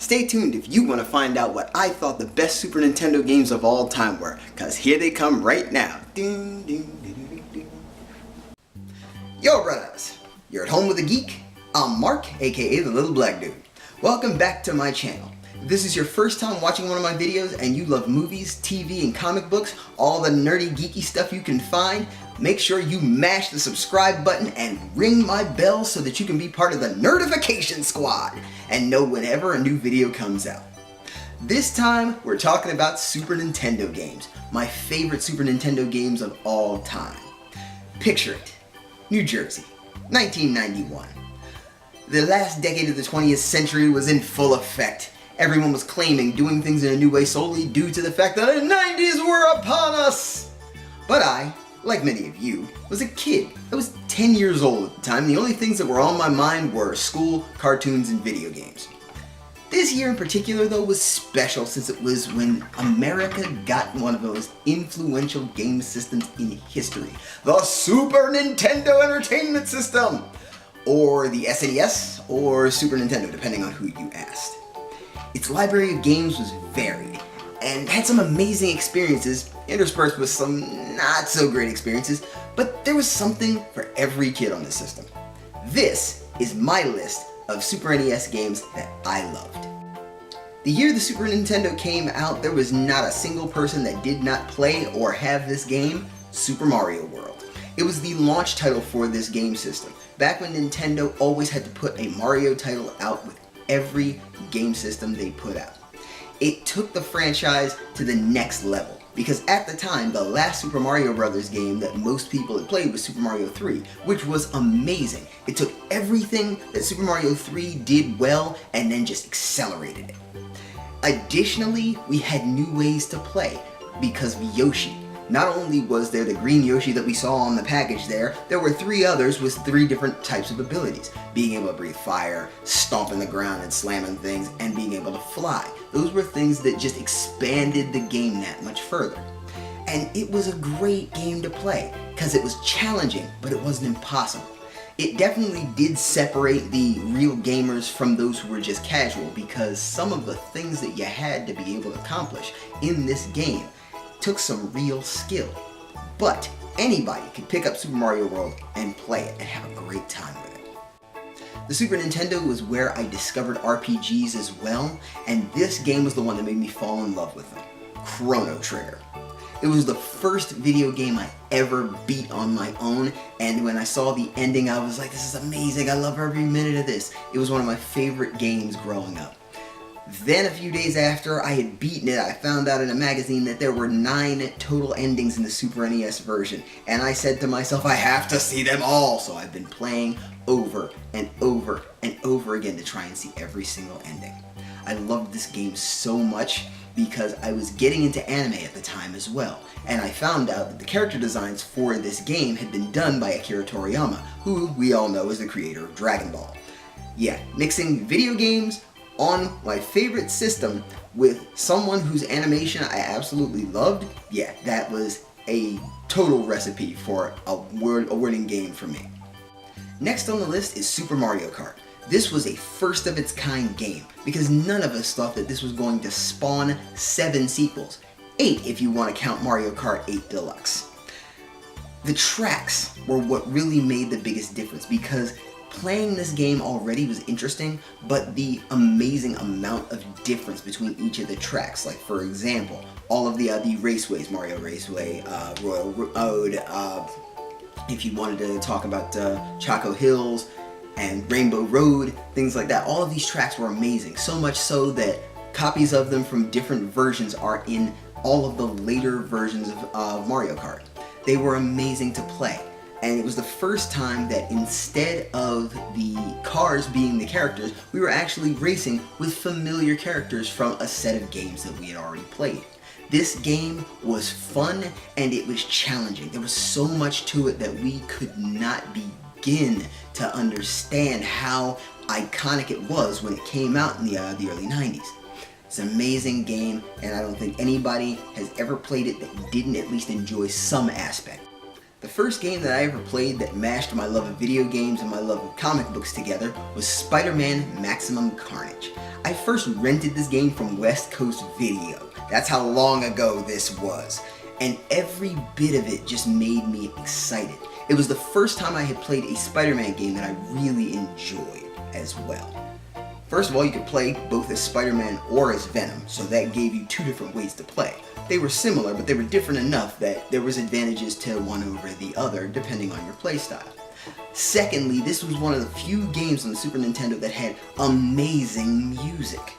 Stay tuned if you want to find out what I thought the best Super Nintendo games of all time were, cause here they come right now. Yo brothers, you're at home with a geek? I'm Mark, aka the Little Black Dude. Welcome back to my channel. If this is your first time watching one of my videos and you love movies, TV, and comic books, all the nerdy geeky stuff you can find, make sure you mash the subscribe button and ring my bell so that you can be part of the Nerdification Squad and know whenever a new video comes out. This time, we're talking about Super Nintendo games, my favorite Super Nintendo games of all time. Picture it, New Jersey, 1991. The last decade of the 20th century was in full effect. Everyone was claiming doing things in a new way solely due to the fact that the 90s were upon us. But I, like many of you, was a kid. I was 10 years old at the time. The only things that were on my mind were school, cartoons, and video games. This year in particular, though, was special since it was when America got one of the most influential game systems in history. The Super Nintendo Entertainment System! Or the SNES, or Super Nintendo, depending on who you asked. Its library of games was varied, and had some amazing experiences, interspersed with some not so great experiences, but there was something for every kid on the system. This is my list of Super NES games that I loved. The year the Super Nintendo came out, there was not a single person that did not play or have this game, Super Mario World. It was the launch title for this game system, back when Nintendo always had to put a Mario title out with every game system they put out. It took the franchise to the next level, because at the time, the last Super Mario Bros. Game that most people had played was Super Mario 3, which was amazing. It took everything that Super Mario 3 did well and then just accelerated it. Additionally, we had new ways to play because of Yoshi. Not only was there the green Yoshi that we saw on the package there were 3 others with 3 different types of abilities. Being able to breathe fire, stomping the ground and slamming things, and being able to fly. Those were things that just expanded the game that much further. And it was a great game to play, because it was challenging, but it wasn't impossible. It definitely did separate the real gamers from those who were just casual, because some of the things that you had to be able to accomplish in this game took some real skill. But anybody could pick up Super Mario World and play it and have a great time with it. The Super Nintendo was where I discovered RPGs as well, and this game was the one that made me fall in love with them. Chrono Trigger. It was the first video game I ever beat on my own, and when I saw the ending I was like, this is amazing, I love every minute of this. It was one of my favorite games growing up. Then a few days after I had beaten it, I found out in a magazine that there were 9 total endings in the Super NES version, and I said to myself, I have to see them all! So I've been playing over and over and over again to try and see every single ending. I loved this game so much because I was getting into anime at the time as well, and I found out that the character designs for this game had been done by Akira Toriyama, who we all know is the creator of Dragon Ball. Yeah, mixing video games on my favorite system with someone whose animation I absolutely loved, yeah, that was a total recipe for a winning game for me. Next on the list is Super Mario Kart. This was a first of its kind game, because none of us thought that this was going to spawn 7 sequels. 8 if you want to count Mario Kart 8 Deluxe. The tracks were what really made the biggest difference, because playing this game already was interesting, but the amazing amount of difference between each of the tracks, like for example, all of the raceways, Mario Raceway, Royal Road, if you wanted to talk about Choco Hills, and Rainbow Road, things like that. All of these tracks were amazing, so much so that copies of them from different versions are in all of the later versions of Mario Kart. They were amazing to play. And it was the first time that instead of the cars being the characters, we were actually racing with familiar characters from a set of games that we had already played. This game was fun and it was challenging. There was so much to it that we could not begin to understand how iconic it was when it came out in the early 90s. It's an amazing game, and I don't think anybody has ever played it that didn't at least enjoy some aspect. The first game that I ever played that mashed my love of video games and my love of comic books together was Spider-Man Maximum Carnage. I first rented this game from West Coast Video. That's how long ago this was. And every bit of it just made me excited. It was the first time I had played a Spider-Man game that I really enjoyed as well. First of all, you could play both as Spider-Man or as Venom, so that gave you two different ways to play. They were similar, but they were different enough that there was advantages to one over the other, depending on your playstyle. Secondly, this was one of the few games on the Super Nintendo that had amazing music.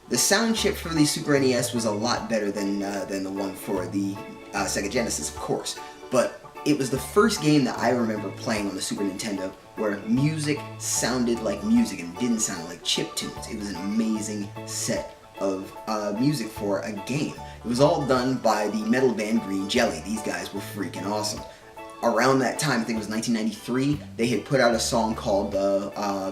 The sound chip for the Super NES was a lot better than the one for the Sega Genesis, of course, but it was the first game that I remember playing on the Super Nintendo where music sounded like music and didn't sound like chiptunes. It was an amazing set of music for a game. It was all done by the metal band Green Jelly. These guys were freaking awesome. Around that time, I think it was 1993, they had put out a song called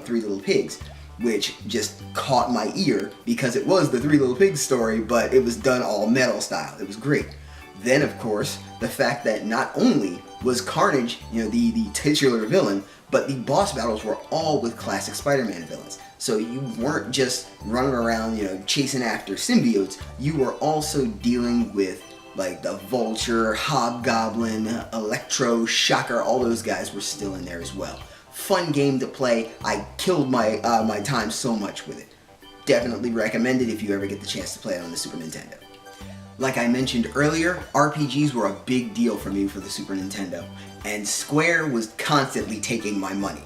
Three Little Pigs, which just caught my ear because it was the Three Little Pigs story, but it was done all metal style. It was great. Then, of course, the fact that not only was Carnage, the titular villain, but the boss battles were all with classic Spider-Man villains. So you weren't just running around, chasing after symbiotes. You were also dealing with, like, the Vulture, Hobgoblin, Electro, Shocker. All those guys were still in there as well. Fun game to play. I killed my time so much with it. Definitely recommend it if you ever get the chance to play it on the Super Nintendo. Like I mentioned earlier, RPGs were a big deal for me for the Super Nintendo, and Square was constantly taking my money.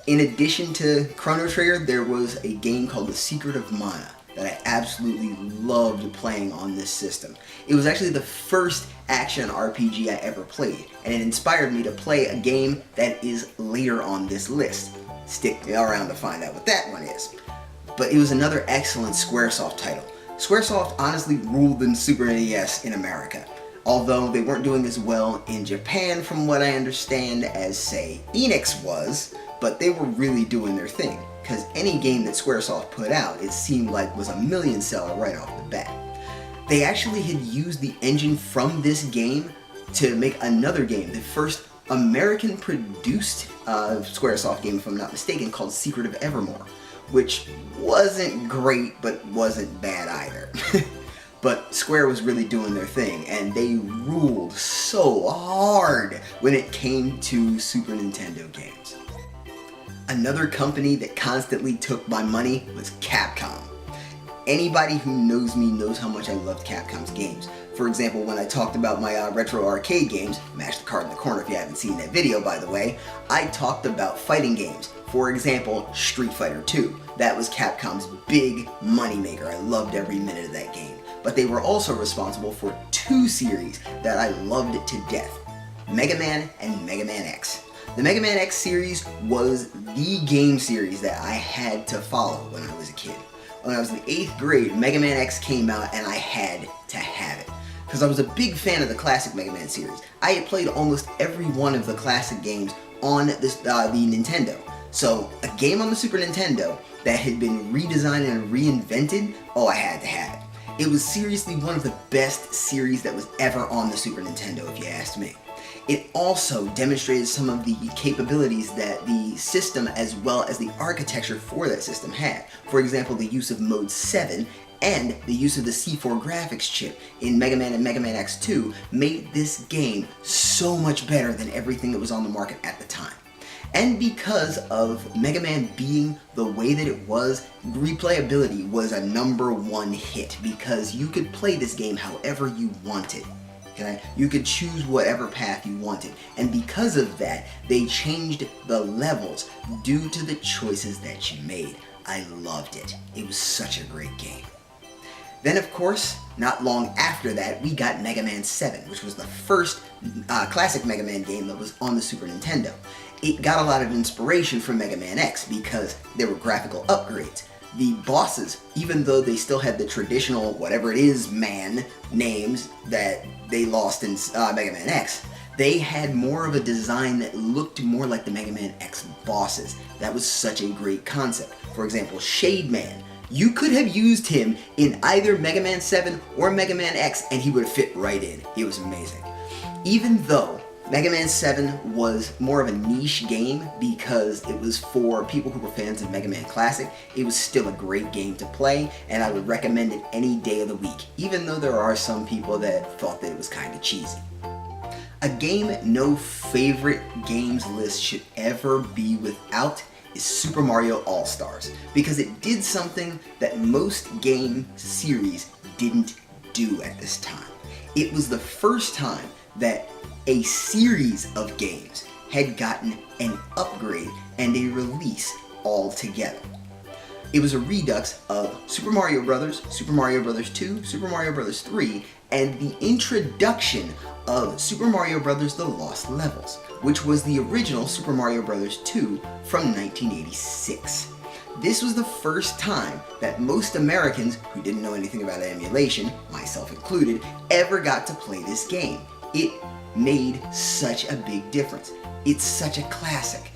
In addition to Chrono Trigger, there was a game called The Secret of Mana that I absolutely loved playing on this system. It was actually the first action RPG I ever played, and it inspired me to play a game that is later on this list. Stick around to find out what that one is. But it was another excellent Squaresoft title. Squaresoft honestly ruled the Super NES in America, although they weren't doing as well in Japan from what I understand as, say, Enix was, but they were really doing their thing, because any game that Squaresoft put out, it seemed like was a million seller right off the bat. They actually had used the engine from this game to make another game, the first American-produced Squaresoft game, if I'm not mistaken, called Secret of Evermore, which wasn't great, but wasn't bad either. But Square was really doing their thing, and they ruled so hard when it came to Super Nintendo games. Another company that constantly took my money was Capcom. Anybody who knows me knows how much I loved Capcom's games. For example, when I talked about my retro arcade games, mash the card in the corner if you haven't seen that video by the way, I talked about fighting games. For example, Street Fighter II. That was Capcom's big moneymaker. I loved every minute of that game. But they were also responsible for two series that I loved to death. Mega Man and Mega Man X. The Mega Man X series was the game series that I had to follow when I was a kid. When I was in the 8th grade, Mega Man X came out and I had to have it. Because I was a big fan of the classic Mega Man series. I had played almost every one of the classic games on the Nintendo. So, a game on the Super Nintendo that had been redesigned and reinvented, oh, I had to have it. It was seriously one of the best series that was ever on the Super Nintendo, if you asked me. It also demonstrated some of the capabilities that the system as well as the architecture for that system had. For example, the use of Mode 7 and the use of the C4 graphics chip in Mega Man and Mega Man X2 made this game so much better than everything that was on the market at the time. And because of Mega Man being the way that it was, replayability was a #1 hit because you could play this game however you wanted. Okay? You could choose whatever path you wanted. And because of that, they changed the levels due to the choices that you made. I loved it. It was such a great game. Then, of course, not long after that, we got Mega Man 7, which was the first classic Mega Man game that was on the Super Nintendo. It got a lot of inspiration from Mega Man X because there were graphical upgrades. The bosses, even though they still had the traditional whatever it is man names that they lost in Mega Man X, they had more of a design that looked more like the Mega Man X bosses. That was such a great concept. For example, Shade Man. You could have used him in either Mega Man 7 or Mega Man X and he would have fit right in. It was amazing. Even though Mega Man 7 was more of a niche game because it was for people who were fans of Mega Man Classic. It was still a great game to play, and I would recommend it any day of the week, even though there are some people that thought that it was kind of cheesy. A game no favorite games list should ever be without is Super Mario All-Stars, because it did something that most game series didn't do at this time. It was the first time that a series of games had gotten an upgrade and a release all together. It was a redux of Super Mario Bros., Super Mario Bros. 2, Super Mario Bros. 3, and the introduction of Super Mario Bros. The Lost Levels, which was the original Super Mario Bros. 2 from 1986. This was the first time that most Americans who didn't know anything about emulation, myself included, ever got to play this game. It made such a big difference. It's such a classic.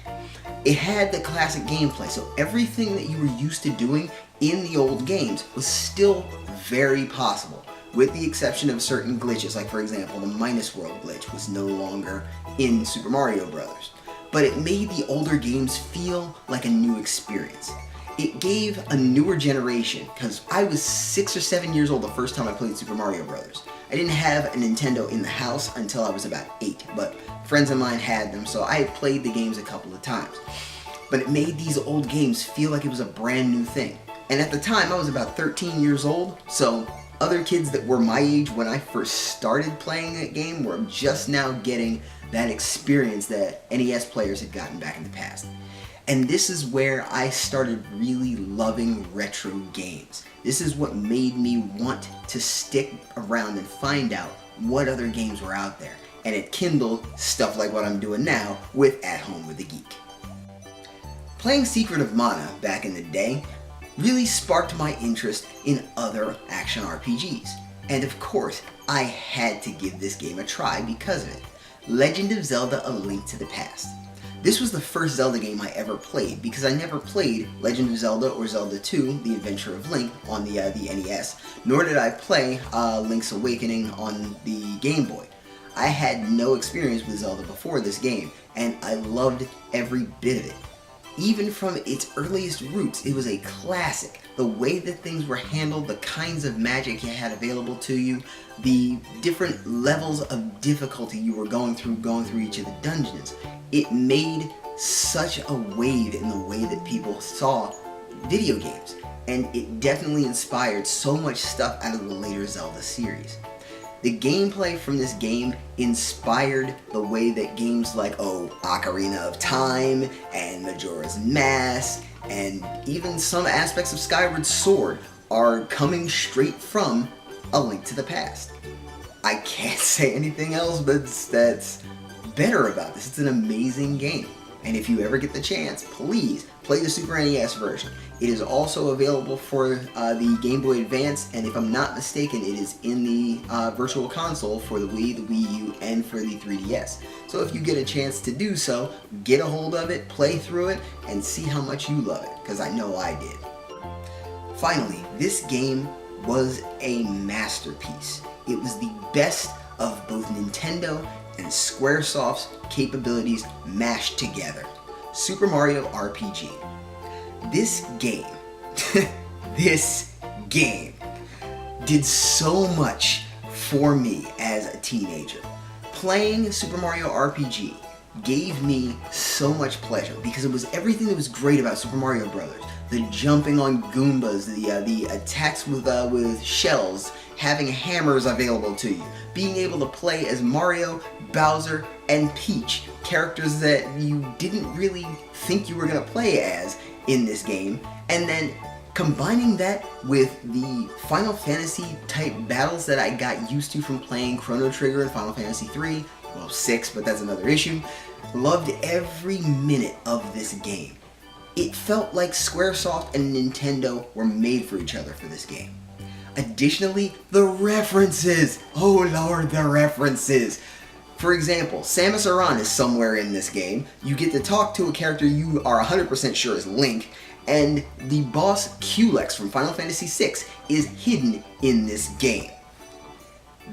It had the classic gameplay, so everything that you were used to doing in the old games was still very possible, with the exception of certain glitches, like for example the Minus World glitch was no longer in Super Mario Bros. But it made the older games feel like a new experience. It gave a newer generation, because I was 6 or 7 years old the first time I played Super Mario Bros. I didn't have a Nintendo in the house until I was about 8, but friends of mine had them, so I had played the games a couple of times. But it made these old games feel like it was a brand new thing. And at the time I was about 13 years old, so other kids that were my age when I first started playing that game were just now getting that experience that NES players had gotten back in the past. And this is where I started really loving retro games. This is what made me want to stick around and find out what other games were out there. And it kindled stuff like what I'm doing now with At Home with the Geek. Playing Secret of Mana back in the day really sparked my interest in other action RPGs. And of course, I had to give this game a try because of it. Legend of Zelda: A Link to the Past. This was the first Zelda game I ever played because I never played Legend of Zelda or Zelda 2, The Adventure of Link, on the NES, nor did I play Link's Awakening on the Game Boy. I had no experience with Zelda before this game, and I loved every bit of it. Even from its earliest roots, it was a classic. The way that things were handled, the kinds of magic you had available to you, the different levels of difficulty you were going through each of the dungeons. It made such a wave in the way that people saw video games, and it definitely inspired so much stuff out of the later Zelda series. The gameplay from this game inspired the way that games like Ocarina of Time and Majora's Mask and even some aspects of Skyward Sword are coming straight from A Link to the Past. I can't say anything else that's better about this. It's an amazing game. And if you ever get the chance, please play the Super NES version. It is also available for the Game Boy Advance, and if I'm not mistaken, it is in the Virtual Console for the Wii, the Wii U, and for the 3DS. So if you get a chance to do so, get a hold of it, play through it, and see how much you love it, because I know I did. Finally, this game was a masterpiece. It was the best of both Nintendo and Squaresoft's capabilities mashed together. Super Mario RPG. This game did so much for me as a teenager. Playing Super Mario RPG gave me so much pleasure because it was everything that was great about Super Mario Brothers. The jumping on Goombas, the attacks with shells, having hammers available to you, being able to play as Mario, Bowser, and Peach, characters that you didn't really think you were going to play as in this game, and then combining that with the Final Fantasy type battles that I got used to from playing Chrono Trigger and Final Fantasy 3, well 6, but that's another issue. Loved every minute of this game. It felt like Squaresoft and Nintendo were made for each other for this game. Additionally, the references! Oh lord, the references! For example, Samus Aran is somewhere in this game. You get to talk to a character you are 100% sure is Link, and the boss Culex from Final Fantasy VI is hidden in this game.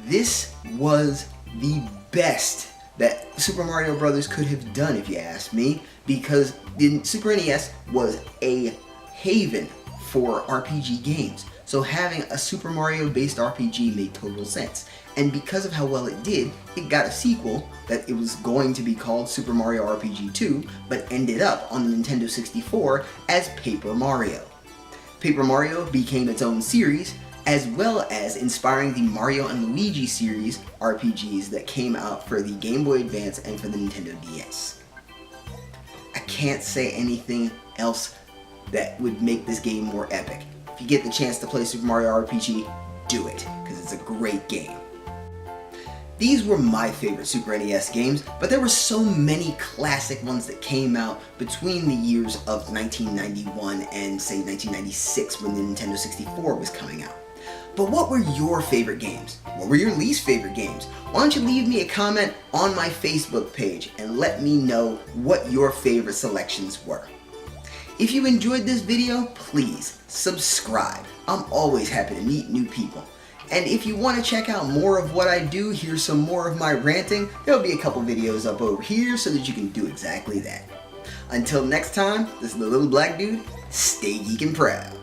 This was the best that Super Mario Brothers could have done, if you ask me, because the Super NES was a haven for RPG games. So having a Super Mario based RPG made total sense. And because of how well it did, it got a sequel that it was going to be called Super Mario RPG 2, but ended up on the Nintendo 64 as Paper Mario. Paper Mario became its own series, as well as inspiring the Mario and Luigi series RPGs that came out for the Game Boy Advance and for the Nintendo DS. I can't say anything else that would make this game more epic. If you get the chance to play Super Mario RPG, do it, because it's a great game. These were my favorite Super NES games, but there were so many classic ones that came out between the years of 1991 and say 1996 when the Nintendo 64 was coming out. But what were your favorite games? What were your least favorite games? Why don't you leave me a comment on my Facebook page and let me know what your favorite selections were. If you enjoyed this video, please subscribe. I'm always happy to meet new people. And if you want to check out more of what I do, here's some more of my ranting, there'll be a couple videos up over here so that you can do exactly that. Until next time, this is the Little Black Dude. Stay geek and proud.